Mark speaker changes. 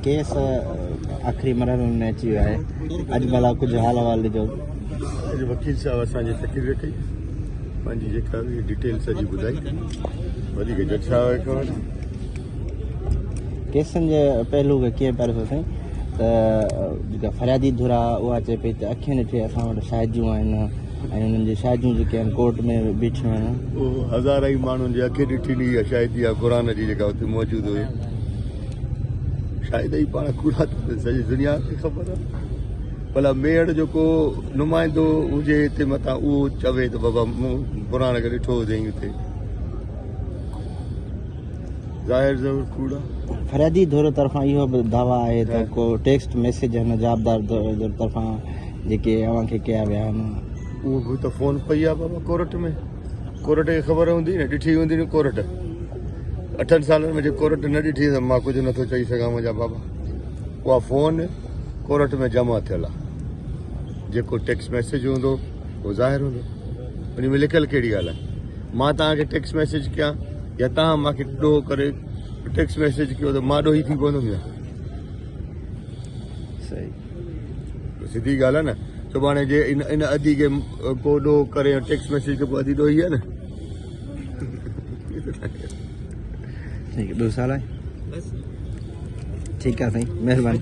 Speaker 1: Case आखिरी मरहले में अची वियो आहे। अॼु भला कुझु हाल अहवाल ॾिजो।
Speaker 2: अॼु वकील साहब असांजे तकरीर कई, पंहिंजी जेका बि डिटेल सॼी ॿुधाई, वधीक जज साहब खे ख़बर।
Speaker 1: केसनि जे पहलू खे कीअं पिया ॾिसो साईं त जेका फरियादी धुर आहे उहा चए पई त अखियुनि ॾिठे असां वटि शाहिदियूं आहिनि ऐं उन्हनि जी शाहिदियूं जेके आहिनि कोर्ट में बीठियूं आहिनि।
Speaker 2: उहो हज़ार ई माण्हुनि जे अखि ॾिठी नी इहा शाहिदी आहे क़ुर जी जेका हुते मौजूदु हुई। शायद ही पाण कूड़ा सॼी दुनिया खे ख़बर आहे। भला मेड़ जो को नुमाइंदो हुजे हिते मथां उहो चवे त बाबा मूं क़ुर खे ॾिठो हुजईं हुते, ज़ाहिर ज़रूर कूड़ा।
Speaker 1: फरियादी धुर तरफ़ां इहो बि दावा आहे त को टेक्स्ट मैसेज हिन जवाबदार तरफ़ां जेके अव्हांखे कया विया आहिनि
Speaker 2: उहो बि त फ़ोन पई आहे बाबा कोर्ट में। कोर्ट खे ख़बर हूंदी न, ॾिठी हूंदी न कोर्ट। 8 सालनि में जे कोर्ट न ॾिठी त मां कुझु नथो चई सघां मुंहिंजा बाबा। उहा फ़ोन कोर्ट में जमा थियल आहे। जेको टेक्स्ट मैसेज हूंदो उहो ज़ाहिर हूंदो, उन में लिखियलु कहिड़ी ॻाल्हि आहे। मां तव्हांखे टेक्स्ट मैसेज कयां या तव्हां मूंखे ॾोह करे टेक्स्ट मैसेज कयो त मां ॾोही थी पवंदुमि या?
Speaker 1: सही
Speaker 2: सिधी ॻाल्हि आहे न। सुभाणे जे इन अदी खे को ॾोह करे टेक्स्ट मैसेज खे पोइ अदी ॾोही आहे न।
Speaker 1: ठीक है, 2 साल है। ठीक है साईं, महिरबानी।